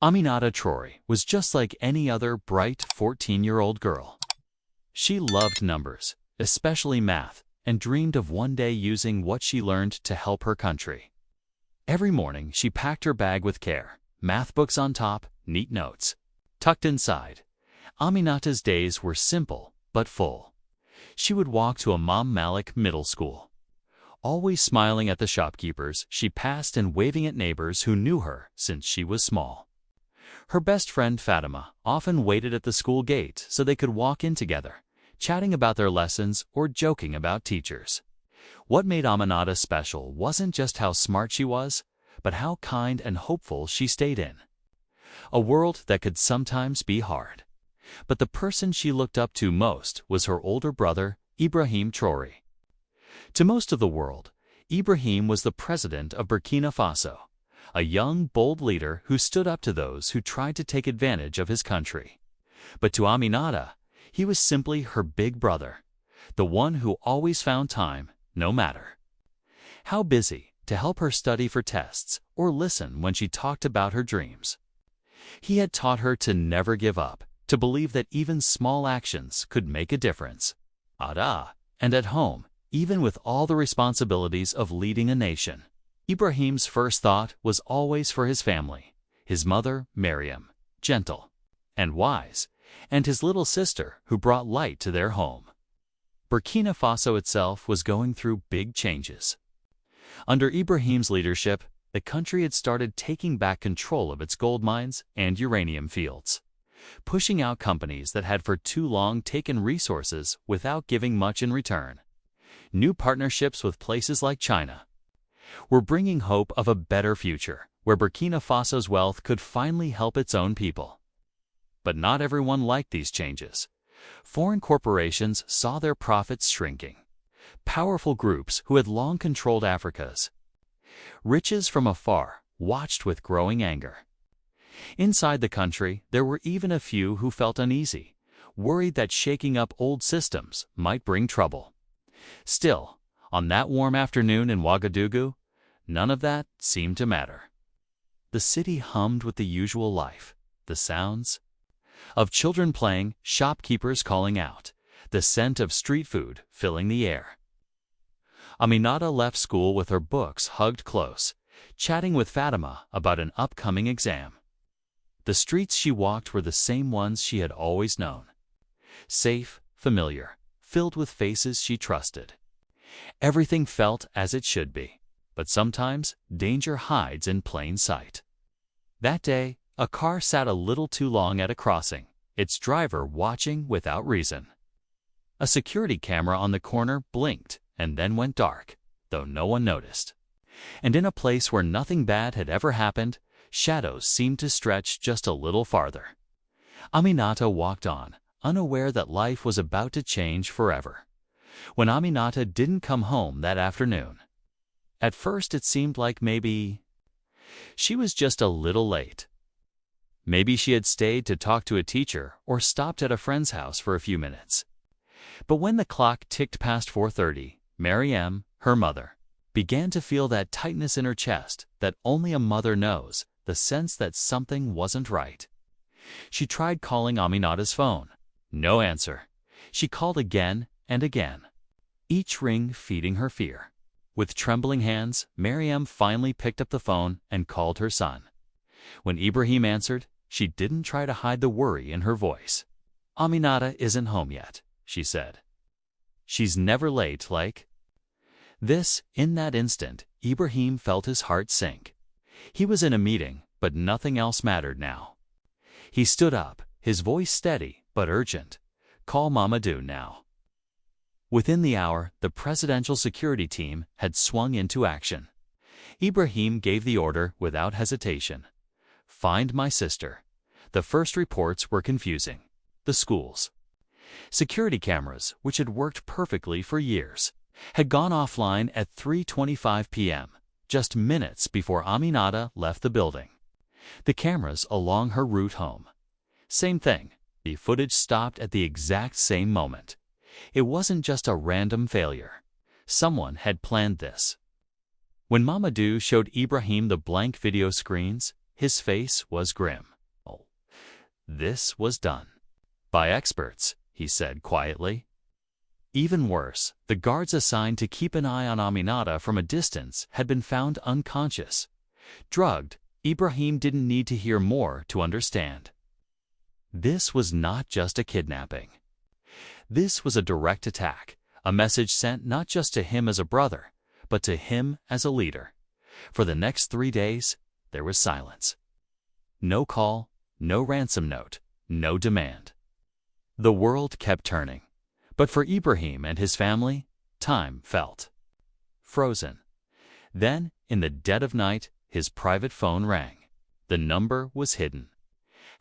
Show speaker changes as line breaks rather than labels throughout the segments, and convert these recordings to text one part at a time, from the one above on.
Aminata Traore was just like any other bright 14-year-old girl. She loved numbers, especially math, and dreamed of one day using what she learned to help her country. Every morning, she packed her bag with care, math books on top, neat notes tucked inside. Aminata's days were simple but full. She would walk to Imam Malik Middle School, always smiling at the shopkeepers she passed and waving at neighbors who knew her since she was small. Her best friend Fatima often waited at the school gate so they could walk in together, chatting about their lessons or joking about teachers. What made Aminata special wasn't just how smart she was, but how kind and hopeful she stayed in a world that could sometimes be hard. But the person she looked up to most was her older brother, Ibrahim Traoré. To most of the world, Ibrahim was the president of Burkina Faso, a young, bold leader who stood up to those who tried to take advantage of his country. But to Aminata, he was simply her big brother, the one who always found time, no matter how busy, to help her study for tests or listen when she talked about her dreams. He had taught her to never give up, to believe that even small actions could make a difference. And at home, even with all the responsibilities of leading a nation, Ibrahim's first thought was always for his family, his mother, Maryam, gentle and wise, and his little sister, who brought light to their home. Burkina Faso itself was going through big changes. Under Ibrahim's leadership, the country had started taking back control of its gold mines and uranium fields, pushing out companies that had for too long taken resources without giving much in return. New partnerships with places like China were bringing hope of a better future, where Burkina Faso's wealth could finally help its own people. But not everyone liked these changes. Foreign corporations saw their profits shrinking. Powerful groups who had long controlled Africa's riches from afar watched with growing anger. Inside the country, there were even a few who felt uneasy, worried that shaking up old systems might bring trouble. Still, on that warm afternoon in Ouagadougou, none of that seemed to matter. The city hummed with the usual life, the sounds of children playing, shopkeepers calling out, the scent of street food filling the air. Aminata left school with her books hugged close, chatting with Fatima about an upcoming exam. The streets she walked were the same ones she had always known. Safe, familiar, filled with faces she trusted. Everything felt as it should be, but sometimes danger hides in plain sight. That day, a car sat a little too long at a crossing, its driver watching without reason. A security camera on the corner blinked and then went dark, though no one noticed. And in a place where nothing bad had ever happened, shadows seemed to stretch just a little farther. Aminata walked on, unaware that life was about to change forever. When Aminata didn't come home that afternoon, at first it seemed like maybe she was just a little late. Maybe she had stayed to talk to a teacher or stopped at a friend's house for a few minutes. But when the clock ticked past 4:30, Maryam, her mother, began to feel that tightness in her chest that only a mother knows, the sense that something wasn't right. She tried calling Aminata's phone. No answer. She called again and again, each ring feeding her fear. With trembling hands, Maryam finally picked up the phone and called her son. When Ibrahim answered, she didn't try to hide the worry in her voice. "Aminata isn't home yet," she said. "She's never late like this." In that instant, Ibrahim felt his heart sink. He was in a meeting, but nothing else mattered now. He stood up, his voice steady but urgent. "Call Mamadou now." Within the hour, the presidential security team had swung into action. Ibrahim gave the order without hesitation. "Find my sister." The first reports were confusing. The schools security cameras, which had worked perfectly for years, had gone offline at 3:25 p.m., just minutes before Aminata left the building. The cameras along her route home, same thing. The footage stopped at the exact same moment. It wasn't just a random failure. Someone had planned this. When Mamadou showed Ibrahim the blank video screens, his face was grim. This was done by experts, he said quietly. Even worse, the guards assigned to keep an eye on Aminata from a distance had been found unconscious. Drugged, Ibrahim didn't need to hear more to understand. This was not just a kidnapping. This was a direct attack, a message sent not just to him as a brother, but to him as a leader. For the next 3 days, there was silence. No call, no ransom note, no demand. The world kept turning, but for Ibrahim and his family, time felt frozen. Then, in the dead of night, his private phone rang. The number was hidden.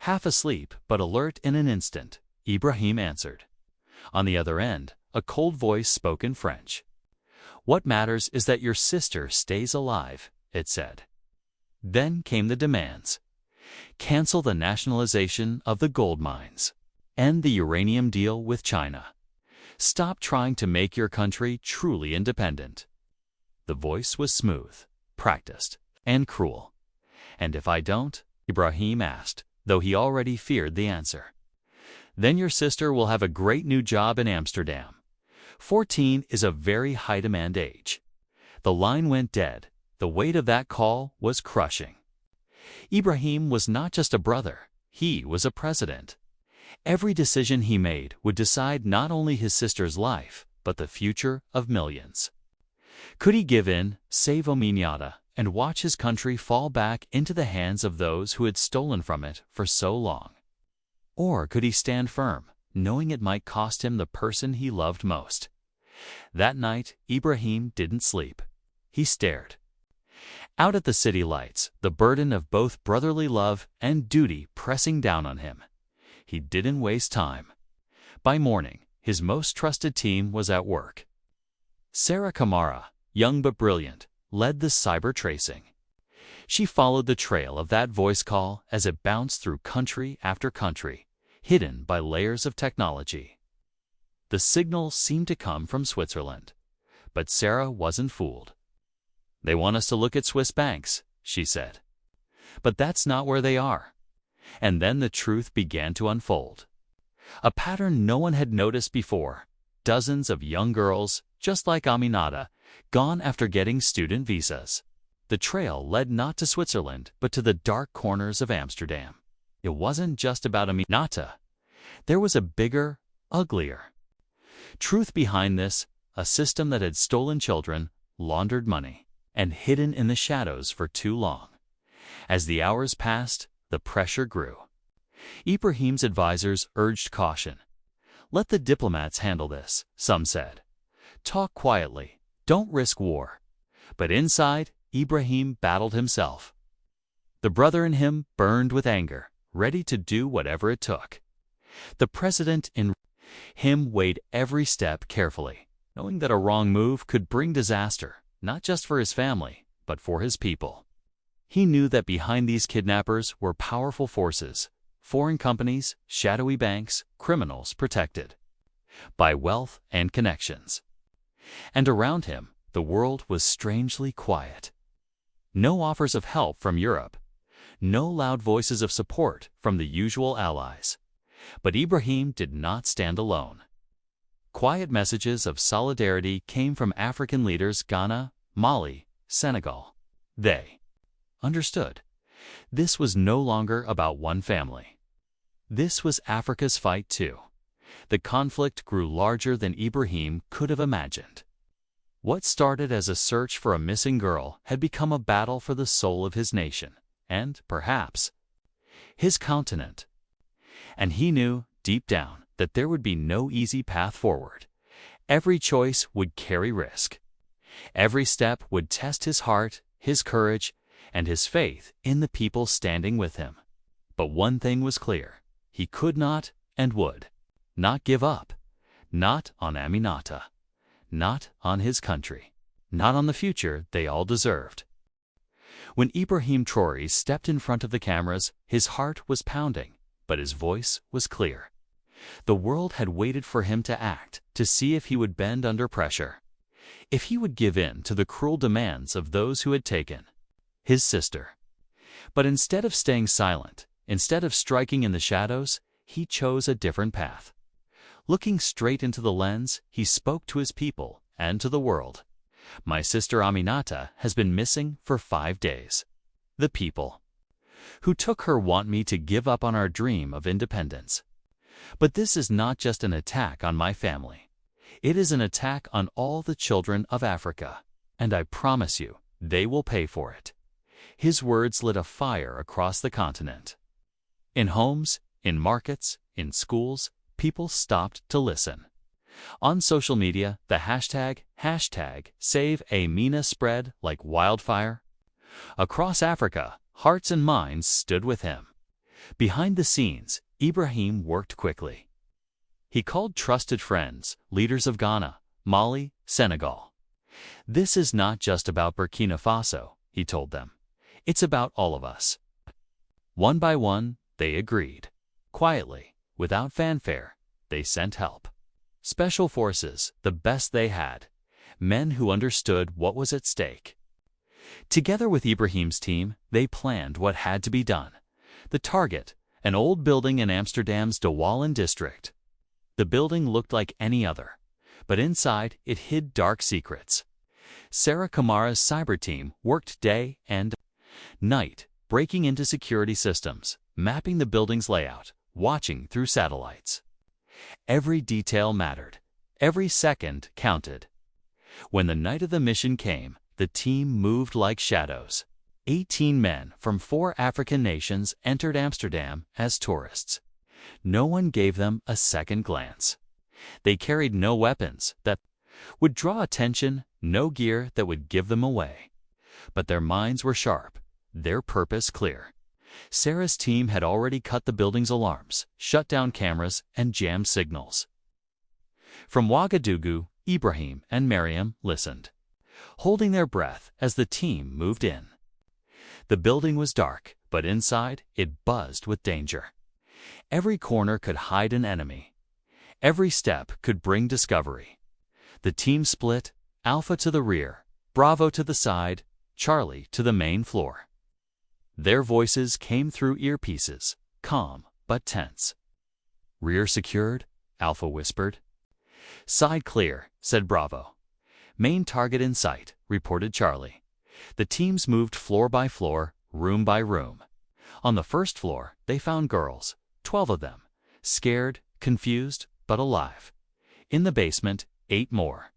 Half asleep but alert in an instant, Ibrahim answered. On the other end, a cold voice spoke in French. "What matters is that your sister stays alive," it said. Then came the demands. Cancel the nationalization of the gold mines. End the uranium deal with China. Stop trying to make your country truly independent. The voice was smooth, practiced, and cruel. "And if I don't?" Ibrahim asked, though he already feared the answer. "Then your sister will have a great new job in Amsterdam. 14 is a very high-demand age." The line went dead. The weight of that call was crushing. Ibrahim was not just a brother, he was a president. Every decision he made would decide not only his sister's life, but the future of millions. Could he give in, save Aminata, and watch his country fall back into the hands of those who had stolen from it for so long? Or could he stand firm, knowing it might cost him the person he loved most? That night, Ibrahim didn't sleep. He stared out at the city lights, the burden of both brotherly love and duty pressing down on him. He didn't waste time. By morning, his most trusted team was at work. Sarah Kamara, young but brilliant, led the cyber tracing. She followed the trail of that voice call as it bounced through country after country, hidden by layers of technology. The signal seemed to come from Switzerland, but Sarah wasn't fooled. "They want us to look at Swiss banks," she said. "But that's not where they are." And then the truth began to unfold. A pattern no one had noticed before. Dozens of young girls, just like Aminata, gone after getting student visas. The trail led not to Switzerland, but to the dark corners of Amsterdam. It wasn't just about Aminata. There was a bigger, uglier truth behind this, a system that had stolen children, laundered money, and hidden in the shadows for too long. As the hours passed, the pressure grew. Ibrahim's advisors urged caution. "Let the diplomats handle this," some said. "Talk quietly. Don't risk war." But inside, Ibrahim battled himself. The brother in him burned with anger, ready to do whatever it took. The president in him weighed every step carefully, knowing that a wrong move could bring disaster, not just for his family, but for his people. He knew that behind these kidnappers were powerful forces, foreign companies, shadowy banks, criminals protected by wealth and connections. And around him, the world was strangely quiet. No offers of help from Europe, no loud voices of support from the usual allies. But Ibrahim did not stand alone. Quiet messages of solidarity came from African leaders Ghana, Mali, Senegal. They understood. This was no longer about one family. This was Africa's fight too. The conflict grew larger than Ibrahim could have imagined. What started as a search for a missing girl had become a battle for the soul of his nation, and, perhaps, his continent. And he knew, deep down, that there would be no easy path forward. Every choice would carry risk. Every step would test his heart, his courage, and his faith in the people standing with him. But one thing was clear. He could not and would not give up. Not on Aminata. Not on his country. Not on the future they all deserved. When Ibrahim Traoré stepped in front of the cameras, his heart was pounding, but his voice was clear. The world had waited for him to act, to see if he would bend under pressure. If he would give in to the cruel demands of those who had taken his sister. But instead of staying silent, Instead of striking in the shadows, he chose a different path. Looking straight into the lens, he spoke to his people and to the world. My sister Aminata has been missing for 5 days. The people who took her want me to give up on our dream of independence. But this is not just an attack on my family. It is an attack on all the children of Africa, and I promise you, they will pay for it. His words lit a fire across the continent. In homes, in markets, in schools, people stopped to listen. On social media, the hashtag #SaveAmina spread like wildfire. Across Africa, hearts and minds stood with him. Behind the scenes, Ibrahim worked quickly. He called trusted friends, leaders of Ghana, Mali, Senegal. This is not just about Burkina Faso, he told them. It's about all of us. One by one, they agreed. Quietly, without fanfare, they sent help. Special forces, the best they had. Men who understood what was at stake. Together with Ibrahim's team, they planned what had to be done. The target, an old building in Amsterdam's Douala district. The building looked like any other, but inside it hid dark secrets. Sarah Kamara's cyber team worked day and night, breaking into security systems, mapping the building's layout, watching through satellites. Every detail mattered. Every second counted. When the night of the mission came, the team moved like shadows. 18 men from 4 African nations entered Amsterdam as tourists. No one gave them a second glance. They carried no weapons that would draw attention, no gear that would give them away. But their minds were sharp, their purpose clear. Sarah's team had already cut the building's alarms, shut down cameras, and jammed signals. From Ouagadougou, Ibrahim and Mariam listened, holding their breath as the team moved in. The building was dark, but inside it buzzed with danger. Every corner could hide an enemy. Every step could bring discovery. The team split, Alpha to the rear, Bravo to the side, Charlie to the main floor. Their voices came through earpieces, calm but tense. "Rear secured," Alpha whispered. "Side clear," said Bravo. "Main target in sight," reported Charlie. The teams moved floor by floor, room by room. On the first floor, they found girls, 12 of them, scared, confused, but alive. In the basement, 8 more.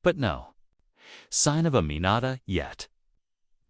But no sign of Aminata yet.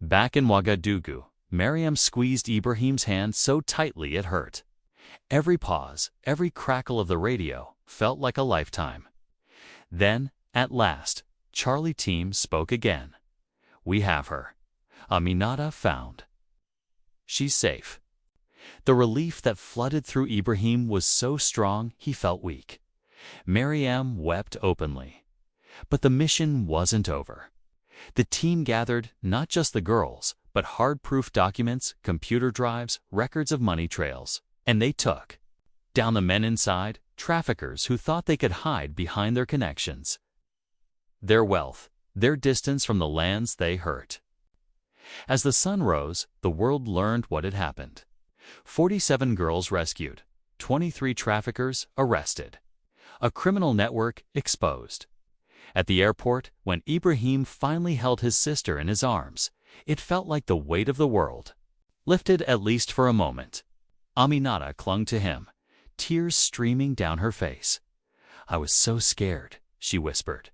Back in Ouagadougou, Mariam squeezed Ibrahim's hand so tightly it hurt. Every pause, every crackle of the radio felt like a lifetime. Then, at last, Charlie's team spoke again. "We have her. Aminata found. She's safe." The relief that flooded through Ibrahim was so strong he felt weak. Mariam wept openly. But the mission wasn't over. The team gathered not just the girls, but hard-proof documents, computer drives, records of money trails. And they took down the men inside, traffickers who thought they could hide behind their connections, their wealth, their distance from the lands they hurt. As the sun rose, the world learned what had happened. 47 girls rescued, 23 traffickers arrested. A criminal network exposed. At the airport, when Ibrahim finally held his sister in his arms, it felt like the weight of the world lifted, at least for a moment. Aminata clung to him, tears streaming down her face. "I was so scared," she whispered.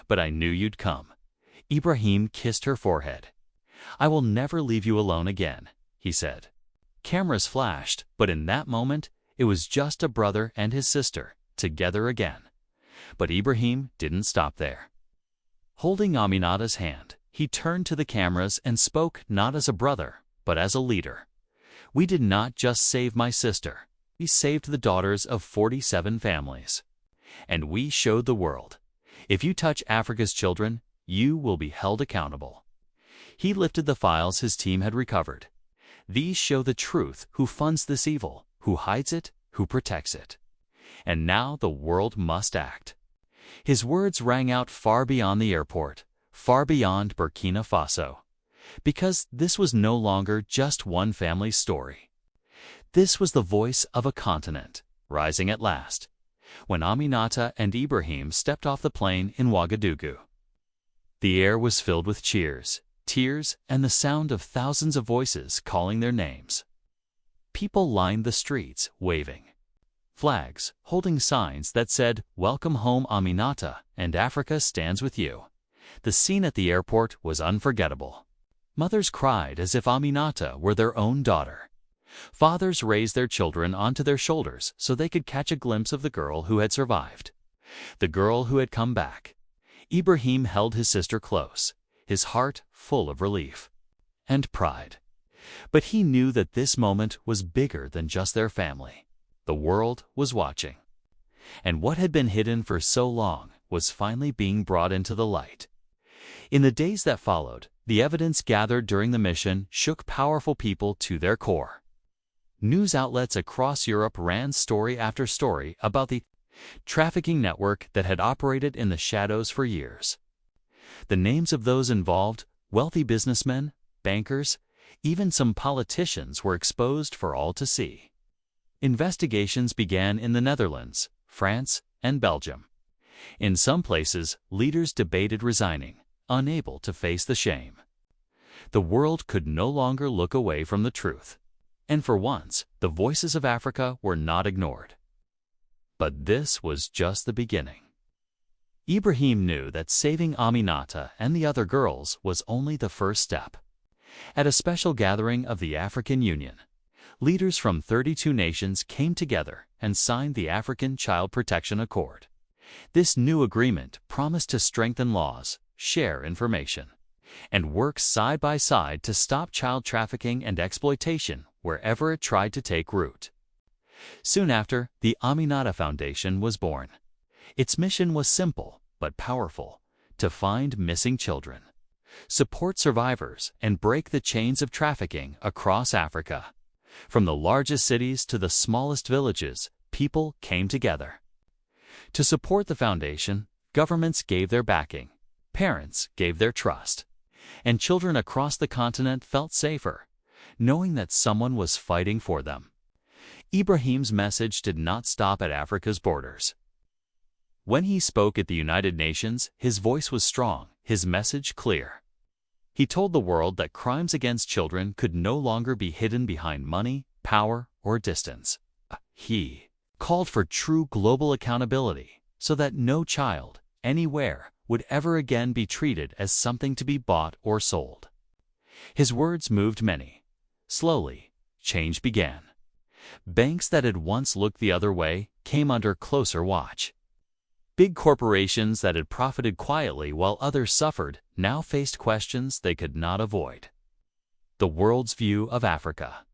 "But I knew you'd come." Ibrahim kissed her forehead. "I will never leave you alone again," he said. Cameras flashed, but in that moment, it was just a brother and his sister, together again. But Ibrahim didn't stop there. Holding Aminata's hand, he turned to the cameras and spoke not as a brother, but as a leader. "We did not just save my sister. We saved the daughters of 47 families. And we showed the world. If you touch Africa's children, you will be held accountable." He lifted the files his team had recovered. "These show the truth: who funds this evil, who hides it, who protects it. And now the world must act." His words rang out far beyond the airport, far beyond Burkina Faso. Because this was no longer just one family's story. This was the voice of a continent, rising at last, when Aminata and Ibrahim stepped off the plane in Ouagadougou. The air was filled with cheers, tears, and the sound of thousands of voices calling their names. People lined the streets, waving flags, holding signs that said, "Welcome home, Aminata, and Africa stands with you." The scene at the airport was unforgettable. Mothers cried as if Aminata were their own daughter. Fathers raised their children onto their shoulders so they could catch a glimpse of the girl who had survived, the girl who had come back. Ibrahim held his sister close, his heart full of relief and pride. But he knew that this moment was bigger than just their family. The world was watching, and what had been hidden for so long was finally being brought into the light. In the days that followed, the evidence gathered during the mission shook powerful people to their core. News outlets across Europe ran story after story about the trafficking network that had operated in the shadows for years. The names of those involved, wealthy businessmen, bankers, even some politicians, were exposed for all to see. Investigations began in the Netherlands, France, and Belgium. In some places, leaders debated resigning, unable to face the shame. The world could no longer look away from the truth. And for once, the voices of Africa were not ignored. But this was just the beginning. Ibrahim knew that saving Aminata and the other girls was only the first step. At a special gathering of the African Union, leaders from 32 nations came together and signed the African Child Protection Accord. This new agreement promised to strengthen laws, share information, and work side by side to stop child trafficking and exploitation wherever it tried to take root. Soon after, the Aminata Foundation was born. Its mission was simple but powerful: to find missing children, support survivors, and break the chains of trafficking across Africa. From the largest cities to the smallest villages, people came together. To support the foundation, governments gave their backing, parents gave their trust, and children across the continent felt safer, knowing that someone was fighting for them. Ibrahim's message did not stop at Africa's borders. When he spoke at the United Nations, his voice was strong, his message clear. He told the world that crimes against children could no longer be hidden behind money, power, or distance. He called for true global accountability so that no child, anywhere, would ever again be treated as something to be bought or sold. His words moved many. Slowly, change began. Banks that had once looked the other way came under closer watch. Big corporations that had profited quietly while others suffered now faced questions they could not avoid. The world's view of Africa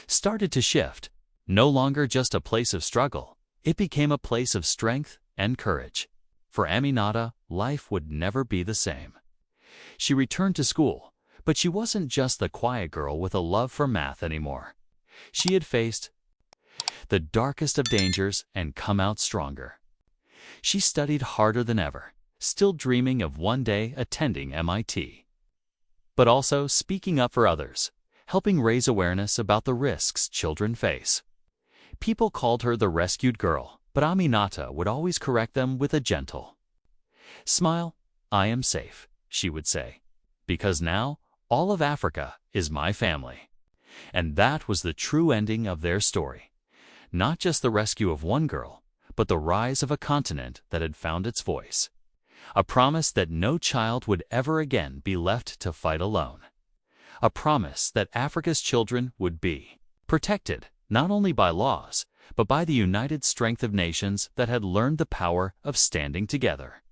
started to shift. No longer just a place of struggle, it became a place of strength and courage. For Aminata, life would never be the same. She returned to school, but she wasn't just the quiet girl with a love for math anymore. She had faced the darkest of dangers and come out stronger. She studied harder than ever, still dreaming of one day attending MIT. But also speaking up for others, helping raise awareness about the risks children face. People called her the rescued girl, but Aminata would always correct them with a gentle smile. "I am safe," she would say, "because now all of Africa is my family." And that was the true ending of their story. Not just the rescue of one girl, but the rise of a continent that had found its voice. A promise that no child would ever again be left to fight alone. A promise that Africa's children would be protected, not only by laws, but by the united strength of nations that had learned the power of standing together.